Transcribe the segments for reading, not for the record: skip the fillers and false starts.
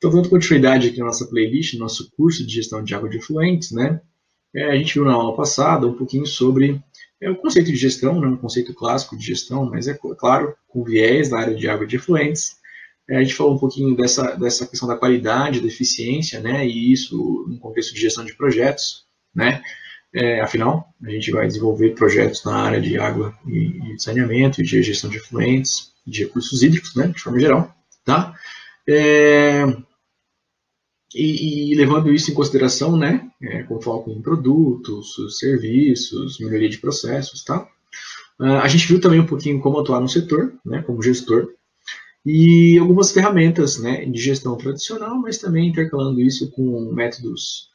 Então, dando continuidade aqui na nossa playlist, no nosso curso de gestão de água de efluentes, né? A gente viu na aula passada um pouquinho sobre o conceito de gestão, né? Um conceito clássico de gestão, mas é claro, com viés da área de água de efluentes. A gente falou um pouquinho dessa questão da qualidade, da eficiência, né? E isso no contexto de gestão de projetos, né? Afinal, a gente vai desenvolver projetos na área de água e saneamento, e de gestão de efluentes, de recursos hídricos, né? De forma geral, tá? E levando isso em consideração, né, com foco em produtos, serviços, melhoria de processos, tá? A gente viu também um pouquinho como atuar no setor, né, como gestor, e algumas ferramentas, né, de gestão tradicional, mas também intercalando isso com métodos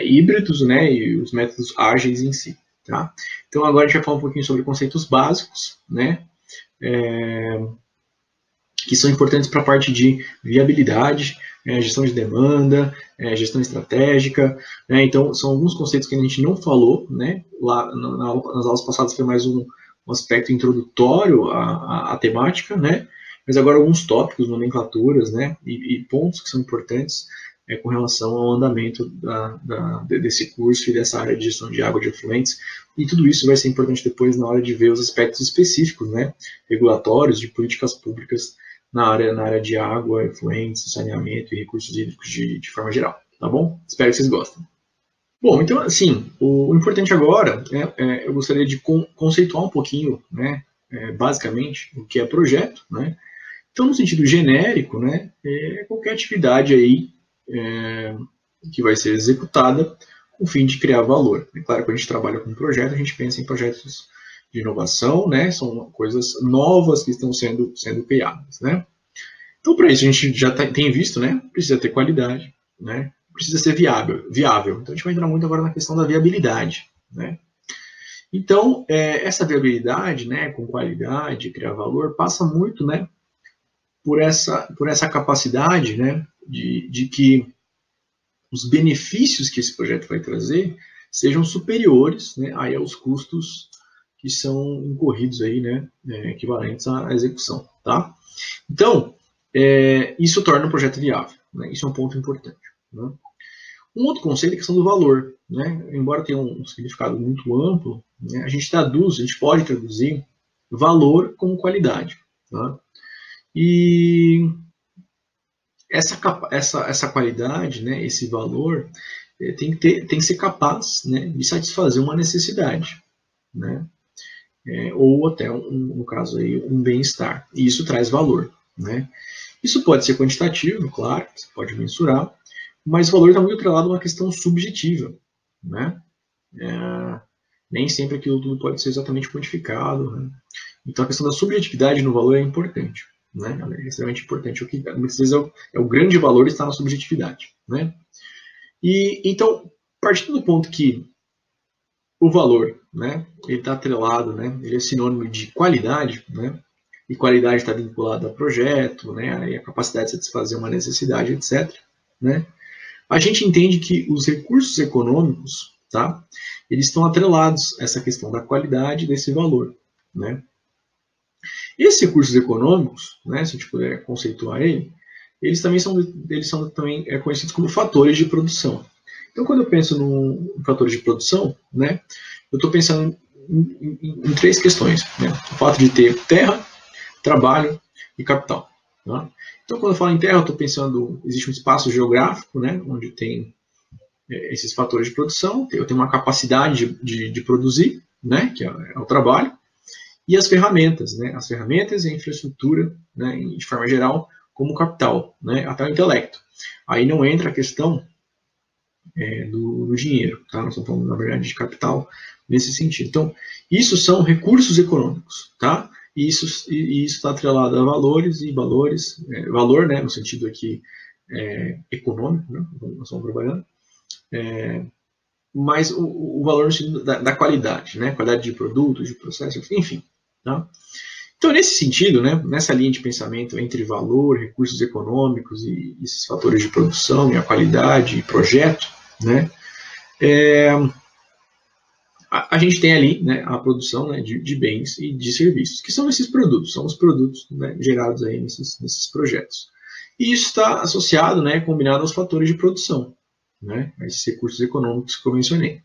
híbridos, né, e os métodos ágeis em si, tá? Então agora a gente vai falar um pouquinho sobre conceitos básicos, né, que são importantes para a parte de viabilidade, gestão de demanda, gestão estratégica, né? Então são alguns conceitos que a gente não falou, né? Lá nas aulas passadas foi mais um aspecto introdutório à temática, né? Mas agora alguns tópicos, nomenclaturas, né? E pontos que são importantes com relação ao andamento desse curso e dessa área de gestão de água de efluentes, e tudo isso vai ser importante depois na hora de ver os aspectos específicos, né? Regulatórios, de políticas públicas na área de água, efluentes, saneamento e recursos hídricos de forma geral, tá bom? Espero que vocês gostem. Bom, então, assim, o importante agora, eu gostaria de conceituar um pouquinho, né, basicamente, o que é projeto, né? Então, no sentido genérico, né, qualquer atividade aí que vai ser executada com o fim de criar valor. É claro que quando a gente trabalha com projeto, a gente pensa em projetos de inovação, né? São coisas novas que estão sendo criadas, né? Então, para isso, a gente já tem visto, né? Precisa ter qualidade, né? Precisa ser viável. Então, a gente vai entrar muito agora na questão da viabilidade, né? Então, essa viabilidade, né, com qualidade, criar valor, passa muito, né, por essa capacidade, né, de que os benefícios que esse projeto vai trazer sejam superiores, né, aí aos custos que são incorridos aí, né, equivalentes à execução, tá? Então, isso torna o projeto viável, né? Isso é um ponto importante, né? Um outro conceito é a questão do valor, né? Embora tenha um significado muito amplo, né, a gente pode traduzir valor como qualidade, tá? E essa qualidade, né, esse valor, tem que ser capaz, né, de satisfazer uma necessidade, né? Ou até, no caso, aí, um bem-estar. E isso traz valor, né? Isso pode ser quantitativo, claro, você pode mensurar, mas o valor está muito atrelado a uma questão subjetiva, né? Nem sempre aquilo tudo pode ser exatamente quantificado, né? Então a questão da subjetividade no valor é importante, né? É extremamente importante. Muitas vezes é o grande valor está na subjetividade, né? E então, partindo do ponto que o valor, né, ele está atrelado, né, ele é sinônimo de qualidade, né, e qualidade está vinculada a projeto, né, a capacidade de satisfazer uma necessidade, etc., né, a gente entende que os recursos econômicos, tá, eles estão atrelados a essa questão da qualidade desse valor, né. Esses recursos econômicos, né, se a gente puder conceituar eles também são conhecidos como fatores de produção. Então, quando eu penso em fatores de produção, né, eu estou pensando em três questões, né? O fato de ter terra, trabalho e capital. Tá? Então, quando eu falo em terra, eu estou pensando, existe um espaço geográfico, né, onde tem esses fatores de produção, eu tenho uma capacidade de produzir, né, que é o trabalho, e as ferramentas, né, as ferramentas e a infraestrutura, né, de forma geral, como capital, né, até o intelecto. Aí não entra a questão do dinheiro, tá? Nós estamos falando, na verdade, de capital nesse sentido. Então, isso são recursos econômicos, tá? E isso está atrelado a valores, valor, né, no sentido aqui econômico, né, nós estamos trabalhando, mas o valor no sentido da qualidade, né, qualidade de produtos, de processos, enfim, tá? Então, nesse sentido, né, nessa linha de pensamento entre valor, recursos econômicos e esses fatores de produção, e a qualidade e projeto, né, a gente tem ali, né, a produção, né, de bens e de serviços, que são esses produtos, são os produtos, né, gerados aí nesses projetos. E isso está associado, né, combinado aos fatores de produção, né, a esses recursos econômicos que eu mencionei.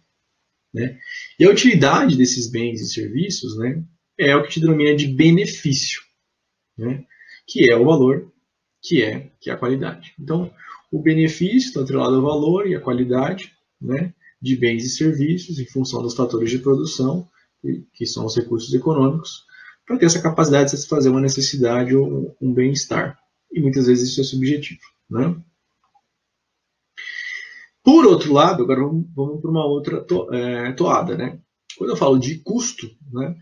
Né? E a utilidade desses bens e serviços, né, é o que te denomina de benefício, né, que é o valor, que é a qualidade. Então, o benefício está atrelado ao valor e à qualidade, né, de bens e serviços em função dos fatores de produção, que são os recursos econômicos, para ter essa capacidade de satisfazer uma necessidade ou um bem-estar. E muitas vezes isso é subjetivo. Né? Por outro lado, agora vamos para uma outra toada. Né? Quando eu falo de custo, né,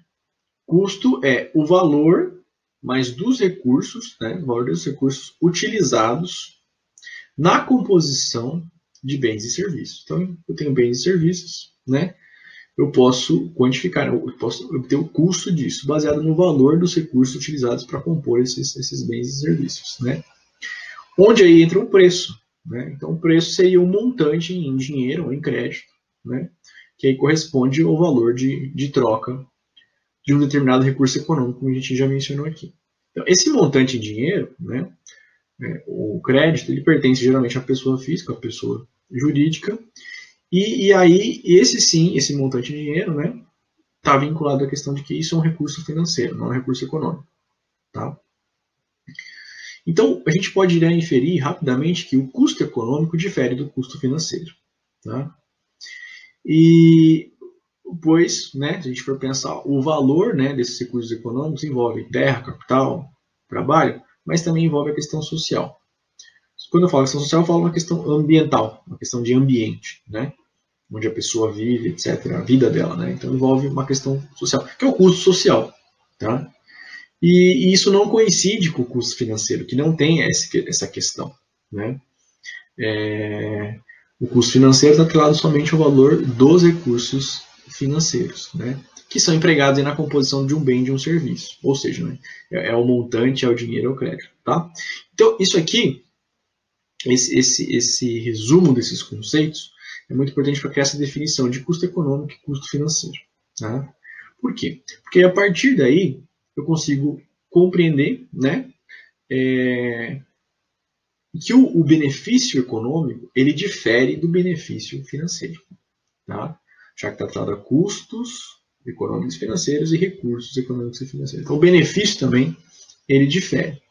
custo é o valor mais dos recursos, né, o valor dos recursos utilizados na composição de bens e serviços. Então, eu tenho bens e serviços, né? Eu posso quantificar, eu posso obter o custo disso, baseado no valor dos recursos utilizados para compor esses bens e serviços, né? Onde aí entra o preço, né? Então, o preço seria um montante em dinheiro ou em crédito, né? Que aí corresponde ao valor de troca de um determinado recurso econômico, como a gente já mencionou aqui. Então, esse montante em dinheiro, né? O crédito, ele pertence geralmente à pessoa física, à pessoa jurídica, e aí esse montante de dinheiro, né, está vinculado à questão de que isso é um recurso financeiro, não é um recurso econômico. Tá? Então, a gente pode inferir rapidamente que o custo econômico difere do custo financeiro. Tá? E, pois, né, se a gente for pensar, o valor, né, desses recursos econômicos envolve terra, capital, trabalho, mas também envolve a questão social. Quando eu falo questão social, eu falo uma questão ambiental, uma questão de ambiente, né? Onde a pessoa vive, etc., a vida dela, né? Então envolve uma questão social, que é o custo social, tá? E isso não coincide com o custo financeiro, que não tem essa questão, né? O custo financeiro está atrelado somente ao valor dos recursos financeiros, né? Que são empregados na composição de um bem, de um serviço. Ou seja, né, é o montante, é o dinheiro, é o crédito. Tá? Então, isso aqui, esse resumo desses conceitos, é muito importante para criar essa definição de custo econômico e custo financeiro. Tá? Por quê? Porque a partir daí, eu consigo compreender, né, que o benefício econômico ele difere do benefício financeiro. Tá? Já que está atrelado a custos econômicos e financeiros e recursos econômicos e financeiros. Então, o benefício também ele difere.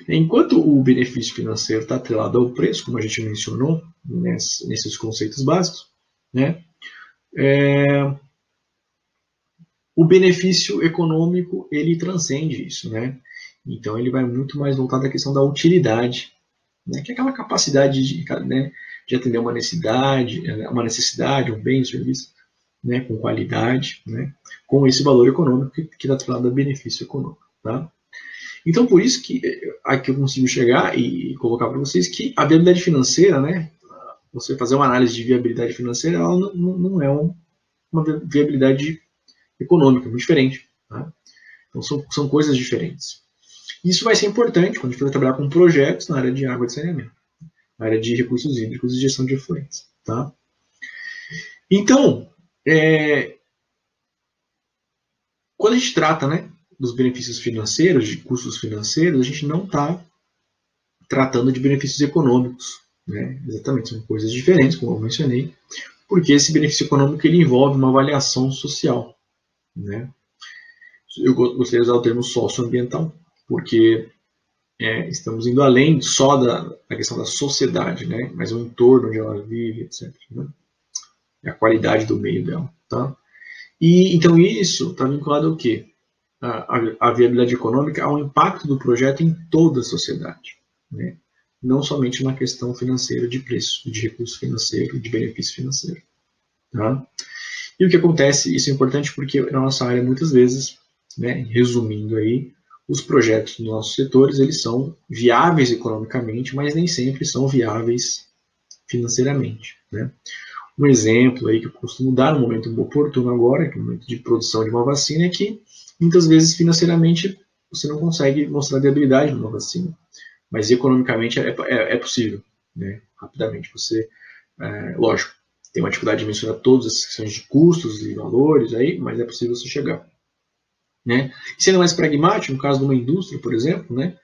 Enquanto o benefício financeiro está atrelado ao preço, como a gente mencionou nesses conceitos básicos, né, o benefício econômico ele transcende isso. Né? Então, ele vai muito mais voltado à questão da utilidade, né, que é aquela capacidade de atender uma necessidade, um bem, um serviço, né, com qualidade, né, com esse valor econômico que está atrelado ao benefício econômico. Tá? Então, por isso que aqui eu consigo chegar e colocar para vocês que a viabilidade financeira, né, você fazer uma análise de viabilidade financeira, ela não é uma viabilidade econômica, muito diferente. Tá? Então, são coisas diferentes. Isso vai ser importante quando a gente for trabalhar com projetos na área de água e saneamento, na área de recursos hídricos e gestão de efluentes. Tá? Então, quando a gente trata, né, dos benefícios financeiros, de custos financeiros, a gente não está tratando de benefícios econômicos. Né? Exatamente, são coisas diferentes, como eu mencionei, porque esse benefício econômico ele envolve uma avaliação social. Né? Eu gostaria de usar o termo socioambiental, porque estamos indo além só da questão da sociedade, né? Mas o entorno onde ela vive, etc. Né? A qualidade do meio dela. Tá? E então isso está vinculado ao quê? A viabilidade econômica ao impacto do projeto em toda a sociedade. Né? Não somente na questão financeira de preço, de recurso financeiro, de benefício financeiro. Tá? E o que acontece, isso é importante porque na nossa área muitas vezes, né, resumindo aí, os projetos dos nossos setores eles são viáveis economicamente, mas nem sempre são viáveis financeiramente. Né? Um exemplo aí que eu costumo dar no momento oportuno agora, que é o momento de produção de uma vacina, é que muitas vezes financeiramente você não consegue mostrar viabilidade de uma vacina, mas economicamente é possível, né? Rapidamente. Você, lógico, tem uma dificuldade de mensurar todas as questões de custos e valores, aí, mas é possível você chegar. Né? E sendo mais pragmático, no caso de uma indústria, por exemplo, né,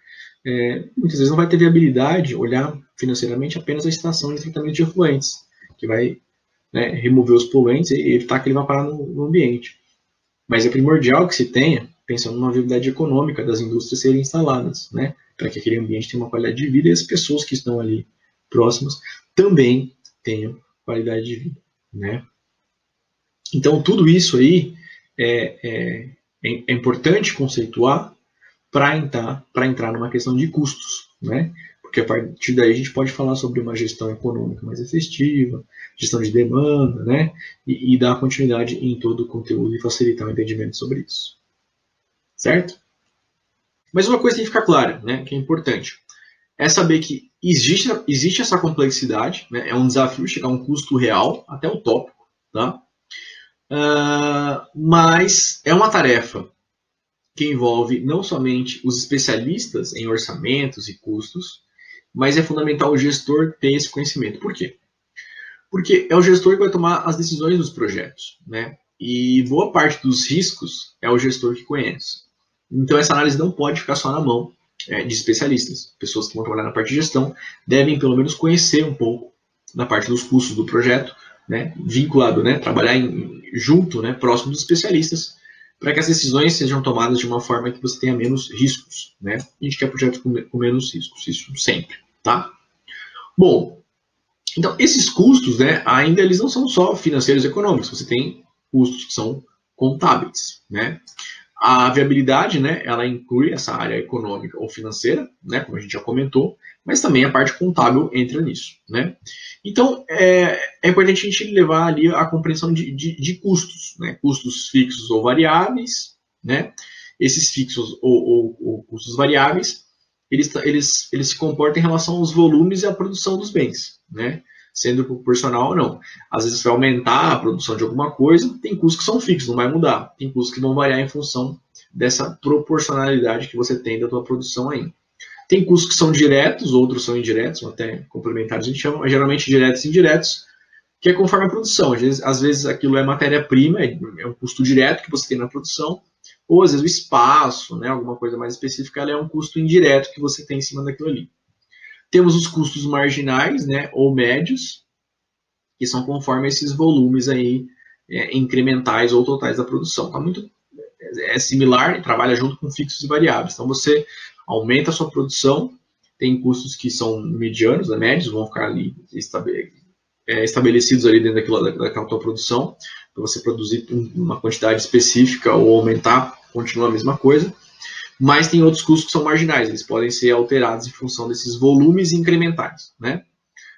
muitas vezes não vai ter viabilidade olhar financeiramente apenas a estação de tratamento de efluentes, que vai, né, remover os poluentes e evitar que ele vá parar no ambiente. Mas é primordial que se tenha, pensando numa viabilidade econômica das indústrias serem instaladas, né, para que aquele ambiente tenha uma qualidade de vida e as pessoas que estão ali próximas também tenham qualidade de vida, né. Então, tudo isso aí é importante conceituar para entrar numa questão de custos, né? Porque a partir daí a gente pode falar sobre uma gestão econômica mais efetiva, gestão de demanda, né? E dar continuidade em todo o conteúdo e facilitar o entendimento sobre isso. Certo? Mas uma coisa tem que ficar clara, né? Que é importante. É saber que existe essa complexidade, né? É um desafio chegar a um custo real, até utópico, tá? Mas é uma tarefa que envolve não somente os especialistas em orçamentos e custos, mas é fundamental o gestor ter esse conhecimento. Por quê? Porque é o gestor que vai tomar as decisões dos projetos, né? E boa parte dos riscos é o gestor que conhece. Então essa análise não pode ficar só na mão de especialistas. Pessoas que vão trabalhar na parte de gestão devem pelo menos conhecer um pouco da parte dos custos do projeto, né? Vinculado, né? Trabalhar junto, né? Próximo dos especialistas, para que as decisões sejam tomadas de uma forma que você tenha menos riscos, né? A gente quer projetos com menos riscos, isso sempre, tá? Bom, então esses custos, né, ainda eles não são só financeiros e econômicos, você tem custos que são contábeis, né? A viabilidade, né, ela inclui essa área econômica ou financeira, né, como a gente já comentou, mas também a parte contábil entra nisso, né? Então, é importante a gente levar ali a compreensão de custos, né? Custos fixos ou variáveis, né? Esses fixos ou custos variáveis, eles se comportam em relação aos volumes e à produção dos bens, né? Sendo proporcional ou não. Às vezes vai aumentar a produção de alguma coisa, tem custos que são fixos, não vai mudar. Tem custos que vão variar em função dessa proporcionalidade que você tem da tua produção aí. Tem custos que são diretos, outros são indiretos, ou até complementares, a gente chama, geralmente diretos e indiretos, que é conforme a produção. Às vezes aquilo é matéria-prima, é um custo direto que você tem na produção, ou às vezes o espaço, né, alguma coisa mais específica, ela é um custo indireto que você tem em cima daquilo ali. Temos os custos marginais, né, ou médios, que são conforme esses volumes aí incrementais ou totais da produção. Tá muito similar, trabalha junto com fixos e variáveis. Então você aumenta a sua produção, tem custos que são medianos, né, médios, vão ficar ali estabelecidos ali dentro daquela tua produção, para você produzir uma quantidade específica ou aumentar, continua a mesma coisa. Mas tem outros custos que são marginais, eles podem ser alterados em função desses volumes incrementais, né?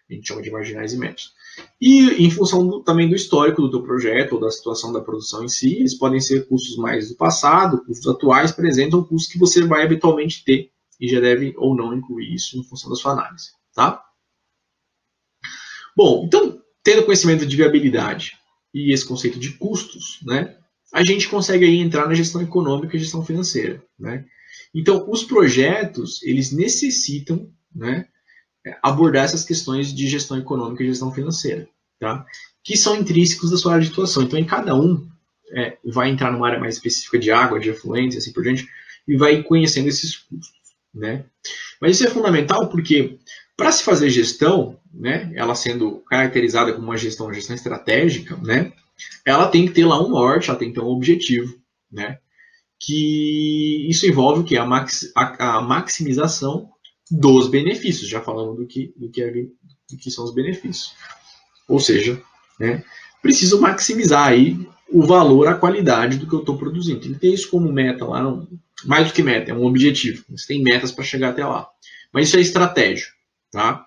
A gente chama de marginais e médios. E em função também do histórico do teu projeto ou da situação da produção em si, eles podem ser custos mais do passado, custos atuais, presentes ou custos que você vai habitualmente ter e já deve ou não incluir isso em função da sua análise, tá? Bom, então, tendo conhecimento de viabilidade e esse conceito de custos, né, a gente consegue aí entrar na gestão econômica e gestão financeira, né? Então, os projetos, eles necessitam, né, abordar essas questões de gestão econômica e gestão financeira, tá? Que são intrínsecos da sua área de atuação. Então, em cada um, vai entrar numa área mais específica de água, de efluentes, assim por diante, e vai conhecendo esses custos, né? Mas isso é fundamental porque, para se fazer gestão, né, ela sendo caracterizada como uma gestão estratégica, né, ela tem que ter lá um norte, ela tem que ter um objetivo, né? Que isso envolve o que? A maximização dos benefícios, já falando do que são os benefícios. Ou seja, né, preciso maximizar aí o valor, a qualidade do que eu estou produzindo. Tem que ter isso como meta lá, não, mais do que meta, é um objetivo. Você tem metas para chegar até lá. Mas isso é estratégia, tá?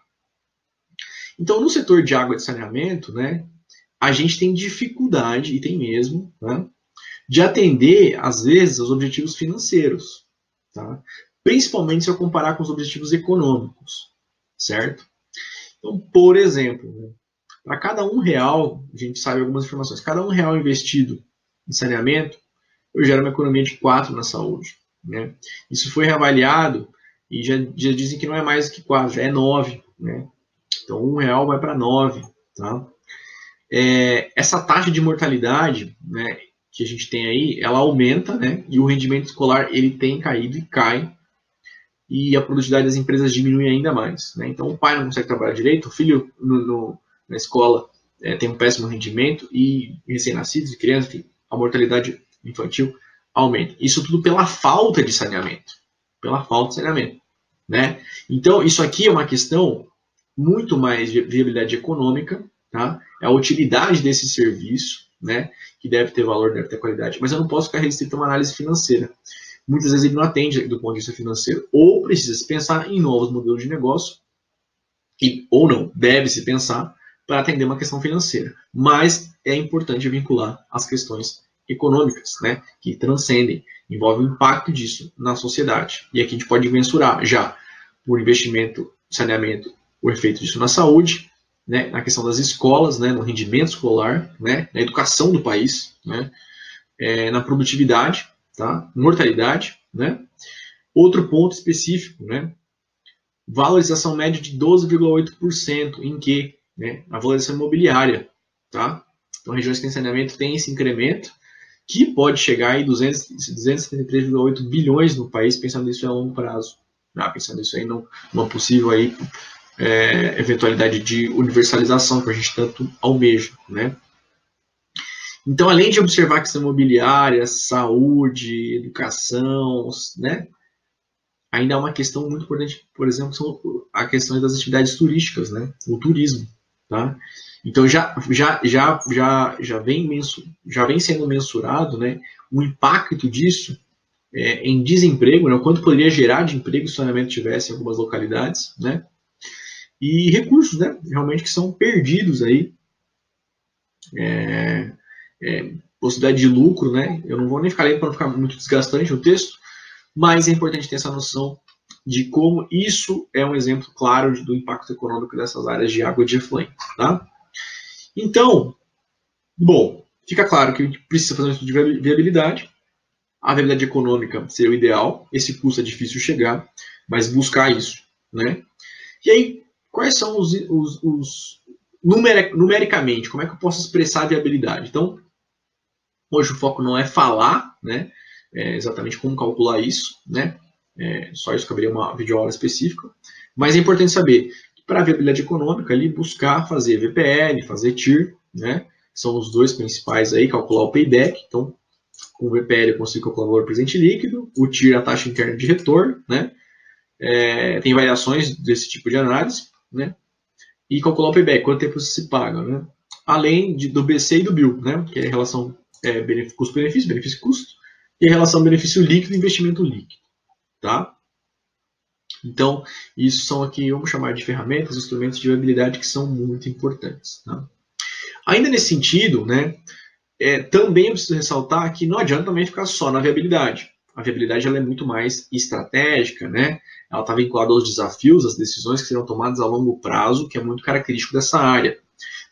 Então, no setor de água e de saneamento, né, a gente tem dificuldade, e tem mesmo, né, de atender, às vezes, aos objetivos financeiros, tá? Principalmente se eu comparar com os objetivos econômicos, certo? Então, por exemplo, né, para cada R$1, a gente sabe algumas informações, cada R$1 investido em saneamento, eu gero uma economia de 4 na saúde, né? Isso foi reavaliado e já dizem que não é mais que 4, já é 9, né? Então, R$1 vai para 9, tá? Essa taxa de mortalidade, né, que a gente tem aí, ela aumenta, né? E o rendimento escolar ele tem caído e cai e a produtividade das empresas diminui ainda mais, né? Então, o pai não consegue trabalhar direito, o filho na escola tem um péssimo rendimento e recém-nascidos e crianças, enfim, a mortalidade infantil aumenta. Isso tudo pela falta de saneamento. Pela falta de saneamento, né? Então, isso aqui é uma questão muito mais de viabilidade econômica, tá? É a utilidade desse serviço, né? Que deve ter valor, deve ter qualidade. Mas eu não posso ficar restrito a uma análise financeira. Muitas vezes ele não atende do ponto de vista financeiro. Ou precisa se pensar em novos modelos de negócio, ou não, deve se pensar para atender uma questão financeira. Mas é importante vincular as questões econômicas, né, que transcendem, envolve o impacto disso na sociedade. E aqui a gente pode mensurar já por investimento, saneamento, o efeito disso na saúde, né, na questão das escolas, né, no rendimento escolar, né, na educação do país, né, na produtividade, tá, mortalidade, né. Outro ponto específico, né, valorização média de 12,8%, em que? Né, a valorização imobiliária, tá? Então, regiões que têm saneamento têm esse incremento, que pode chegar em 273,8 bilhões no país, pensando nisso a longo prazo, tá? Pensando nisso aí numa possível aí, eventualidade de universalização que a gente tanto almeja, né? Então, além de observar a questão imobiliária, saúde, educação, né? Ainda há uma questão muito importante, por exemplo, são a questão das atividades turísticas, né? O turismo, tá? Então já vem sendo mensurado, né, o impacto disso em desemprego, né, o quanto poderia gerar de emprego se o saneamento tivesse em algumas localidades, né? E recursos, né, realmente que são perdidos aí, possibilidade de lucro, né? Eu não vou nem ficar lendo para não ficar muito desgastante o texto, mas é importante ter essa noção de como isso é um exemplo claro do impacto econômico dessas áreas de água de efluente, tá? Então, bom, fica claro que a gente precisa fazer um estudo de viabilidade. A viabilidade econômica seria o ideal, esse custo é difícil chegar, mas buscar isso, né? E aí, quais são numericamente, como é que eu posso expressar a viabilidade? Então, hoje o foco não é falar, né? Exatamente como calcular isso, né? Só isso caberia uma videoaula específica, mas é importante saber que para a viabilidade econômica ali buscar fazer VPL, fazer TIR, né? São os dois principais aí, calcular o payback. Então, com o VPL eu consigo calcular o valor presente líquido, o TIR a taxa interna de retorno, né? Tem variações desse tipo de análise, né? E calcular o payback, quanto tempo se paga, né? Além do BC e do BIL, né? Que é a relação custo-benefício, benefício-custo, e a relação benefício líquido e investimento líquido, tá? Então, isso são aqui, vamos chamar de ferramentas, instrumentos de viabilidade que são muito importantes, tá? Ainda nesse sentido, né, também eu preciso ressaltar que não adianta também ficar só na viabilidade. A viabilidade ela é muito mais estratégica, né? Ela está vinculada aos desafios, às decisões que serão tomadas a longo prazo, que é muito característico dessa área.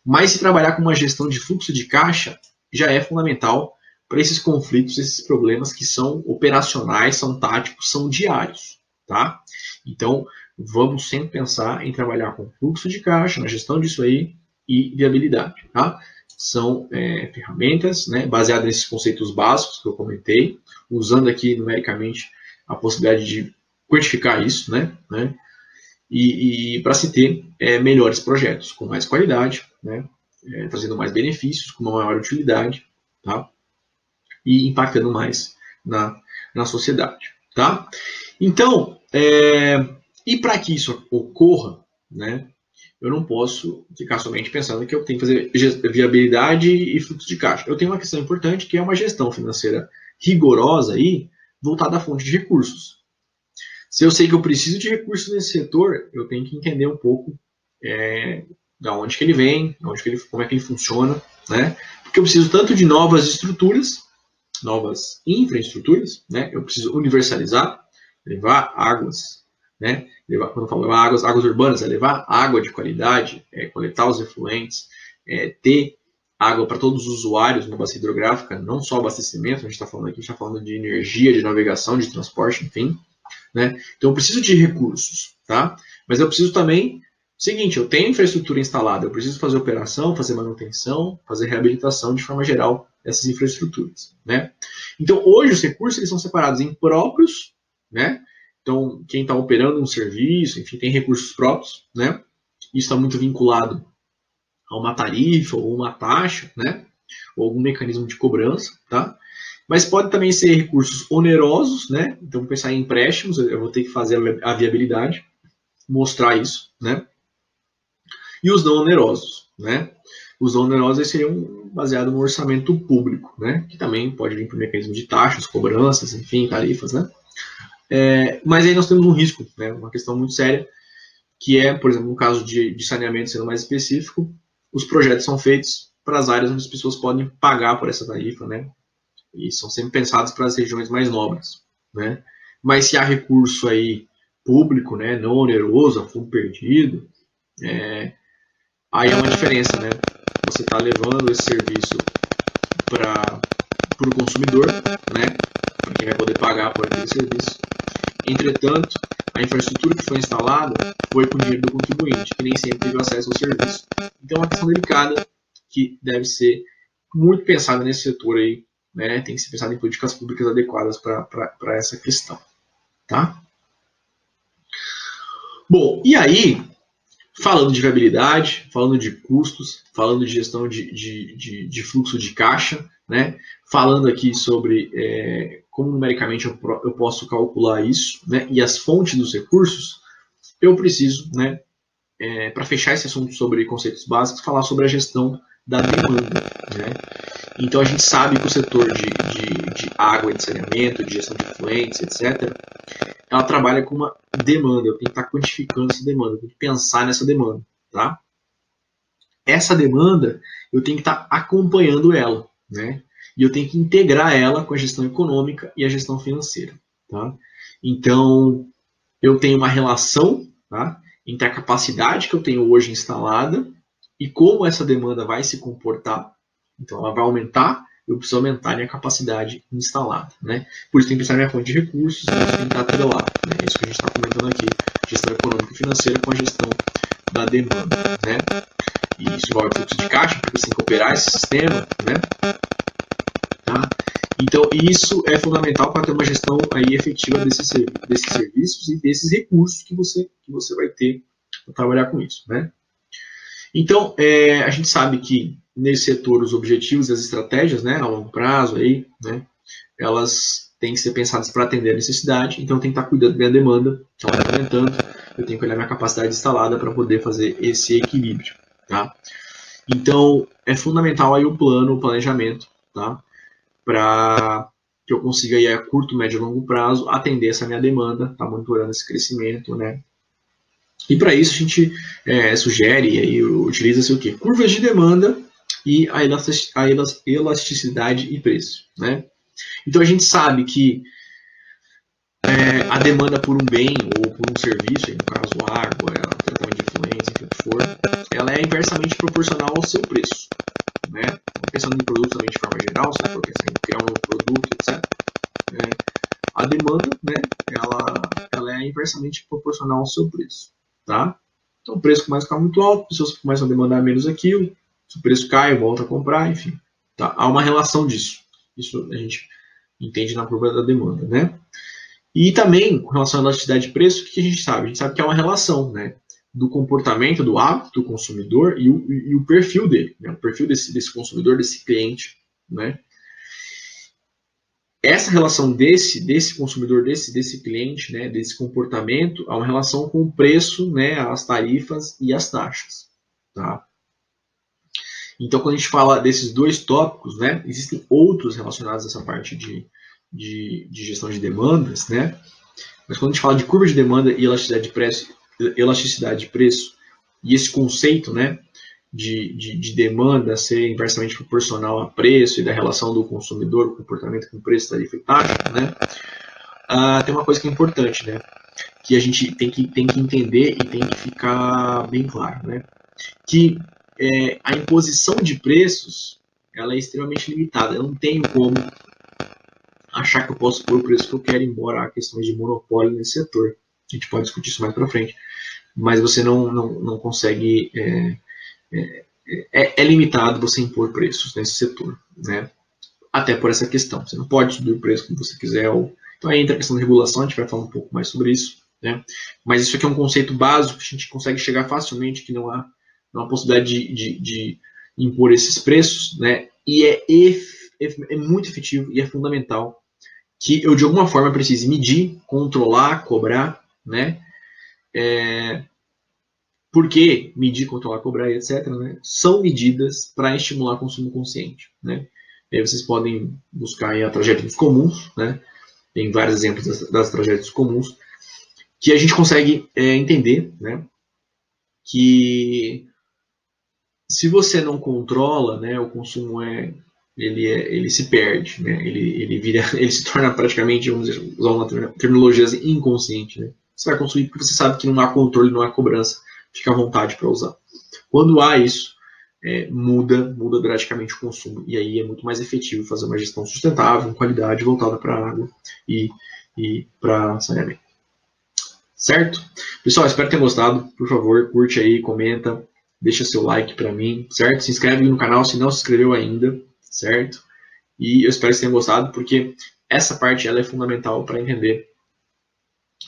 Mas se trabalhar com uma gestão de fluxo de caixa já é fundamental para esses conflitos, esses problemas que são operacionais, são táticos, são diários, tá? Então, vamos sempre pensar em trabalhar com fluxo de caixa, na gestão disso aí e viabilidade, tá? São ferramentas, né, baseadas nesses conceitos básicos que eu comentei, usando aqui numericamente a possibilidade de quantificar isso, né? E para se ter melhores projetos, com mais qualidade, né? Trazendo mais benefícios, com uma maior utilidade, tá? E impactando mais na sociedade, tá? Então, e para que isso ocorra, né? Eu não posso ficar somente pensando que eu tenho que fazer viabilidade e fluxo de caixa. Eu tenho uma questão importante que é uma gestão financeira rigorosa aí, voltada à fonte de recursos. Se eu sei que eu preciso de recursos nesse setor, eu tenho que entender um pouco da onde que ele vem, como é que ele funciona, né? Porque eu preciso tanto de novas estruturas, novas infraestruturas, né? Eu preciso universalizar, levar águas, né? Quando eu falo levar águas urbanas, é levar água de qualidade, coletar os efluentes, ter água para todos os usuários numa bacia hidrográfica, não só abastecimento, a gente está falando aqui, a gente está falando de energia, de navegação, de transporte, enfim, né? Então eu preciso de recursos, tá? Mas eu preciso também, seguinte, eu tenho infraestrutura instalada, eu preciso fazer operação, fazer manutenção, fazer reabilitação de forma geral dessas infraestruturas, né? Então hoje os recursos eles são separados em próprios, né? Então, quem está operando um serviço, enfim, tem recursos próprios, né? Isso está muito vinculado a uma tarifa ou uma taxa, né? Ou algum mecanismo de cobrança, tá? Mas pode também ser recursos onerosos, né? Então, pensar em empréstimos, eu vou ter que fazer a viabilidade, mostrar isso, né? E os não onerosos, né? Os não onerosos seriam baseados no orçamento público, né? Que também pode vir por mecanismo de taxas, cobranças, enfim, tarifas, né? Mas aí nós temos um risco, né? Uma questão muito séria, que é, por exemplo, no caso de saneamento, sendo mais específico, os projetos são feitos para as áreas onde as pessoas podem pagar por essa tarifa, né? E são sempre pensados para as regiões mais nobres, né? Mas se há recurso aí público, né, não oneroso, a fundo perdido, aí é uma diferença, né? Você está levando esse serviço para o consumidor, né? Para quem vai poder pagar por aquele serviço. Entretanto, a infraestrutura que foi instalada foi com o dinheiro do contribuinte, que nem sempre teve acesso ao serviço. Então é uma questão delicada que deve ser muito pensada nesse setor aí, né? Tem que ser pensado em políticas públicas adequadas para essa questão, tá? Bom, e aí, falando de viabilidade, falando de custos, falando de gestão de fluxo de caixa, né? Falando aqui sobre como numericamente eu posso calcular isso, né? E as fontes dos recursos, eu preciso, né? Para fechar esse assunto sobre conceitos básicos, falar sobre a gestão da demanda, né? Então a gente sabe que o setor de água, de saneamento, de gestão de efluentes, etc., ela trabalha com uma demanda. Eu tenho que estar quantificando essa demanda, eu tenho que pensar nessa demanda, tá? Essa demanda, eu tenho que estar acompanhando ela, né? E eu tenho que integrar ela com a gestão econômica e a gestão financeira, tá? Então, eu tenho uma relação, tá, entre a capacidade que eu tenho hoje instalada e como essa demanda vai se comportar. Então, ela vai aumentar, eu preciso aumentar a minha capacidade instalada, né? Por isso tem que pensar na minha fonte de recursos, isso tem que estar atrelado, né? É isso que a gente está comentando aqui, gestão econômica e financeira com a gestão da demanda, né? E isso envolve fluxo de caixa, porque você tem que operar esse sistema, né? Tá? Então, isso é fundamental para ter uma gestão aí efetiva desses serviços e desses recursos que você vai ter para trabalhar com isso, né? Então, a gente sabe que nesse setor os objetivos e as estratégias, né, a longo prazo, aí, né, elas têm que ser pensadas para atender a necessidade, então eu tenho que estar cuidando da minha demanda, que ela está aumentando, eu tenho que olhar minha capacidade instalada para poder fazer esse equilíbrio, tá? Então, é fundamental aí o planejamento, tá? Para que eu consiga aí a curto, médio e longo prazo atender essa minha demanda, tá monitorando esse crescimento, né? E para isso a gente sugere e aí utiliza-se o quê? Curvas de demanda e a elasticidade e preço, né? Então a gente sabe que a demanda por um bem ou por um serviço, no caso água, tratamento de efluentes, enfim, o que for, ela é inversamente proporcional ao seu preço, né? Pensando em produtos também de forma geral, se for pensando em criar um novo produto, etc. A demanda, né, ela é inversamente proporcional ao seu preço, tá? Então o preço começa a ficar muito alto, as pessoas começam a demandar menos aquilo, se o preço cai, volta a comprar, enfim. Tá? Há uma relação disso. Isso a gente entende na curva da demanda, né? E também, com relação à elasticidade de preço, o que a gente sabe? A gente sabe que é uma relação, né, do comportamento, do hábito do consumidor e o perfil dele, né, o perfil desse consumidor, desse cliente, né? Essa relação desse consumidor, desse cliente, né, desse comportamento, há uma relação com o preço, né, as tarifas e as taxas, tá? Então, quando a gente fala desses dois tópicos, né, existem outros relacionados a essa parte de gestão de demandas, né? Mas quando a gente fala de curva de demanda e elasticidade de preço, e esse conceito, né, de demanda ser inversamente proporcional a preço e da relação do consumidor, o comportamento com preço, tarifa e taxa, né? Tem uma coisa que é importante, né? Que a gente tem que entender e tem que ficar bem claro, né? Que a imposição de preços ela é extremamente limitada. Eu não tenho como achar que eu posso pôr o preço que eu quero, embora há questões de monopólio nesse setor. A gente pode discutir isso mais para frente. Mas você não consegue... É limitado você impor preços nesse setor, né? Até por essa questão. Você não pode subir o preço como você quiser ou Então aí entra a questão da regulação, a gente vai falar um pouco mais sobre isso, né? Mas isso aqui é um conceito básico que a gente consegue chegar facilmente, que não há possibilidade de impor esses preços, né? E é muito efetivo e é fundamental que eu, de alguma forma, precise medir, controlar, cobrar, né? Porque medir, controlar, cobrar, etc., né, são medidas para estimular consumo consciente, né? E aí vocês podem buscar aí a tragédia dos comuns, né? Tem vários exemplos das tragédias comuns, que a gente consegue entender, né, que se você não controla, né, o consumo ele se perde, né? Ele se torna praticamente, vamos usar uma terminologia inconsciente, né? Você vai consumir porque você sabe que não há controle, não há cobrança, fica à vontade para usar. Quando há isso, muda drasticamente o consumo, e aí é muito mais efetivo fazer uma gestão sustentável, com qualidade, voltada para a água e para saneamento. Certo? Pessoal, espero que tenham gostado. Por favor, curte aí, comenta, deixa seu like para mim, certo? Se inscreve no canal se não se inscreveu ainda, certo? E eu espero que tenham gostado, porque essa parte ela é fundamental para entender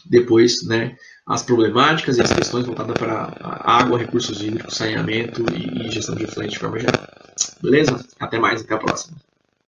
depois, né, as problemáticas e as questões voltadas para água, recursos hídricos, saneamento e gestão de efluentes de forma geral. Beleza? Até mais, até a próxima.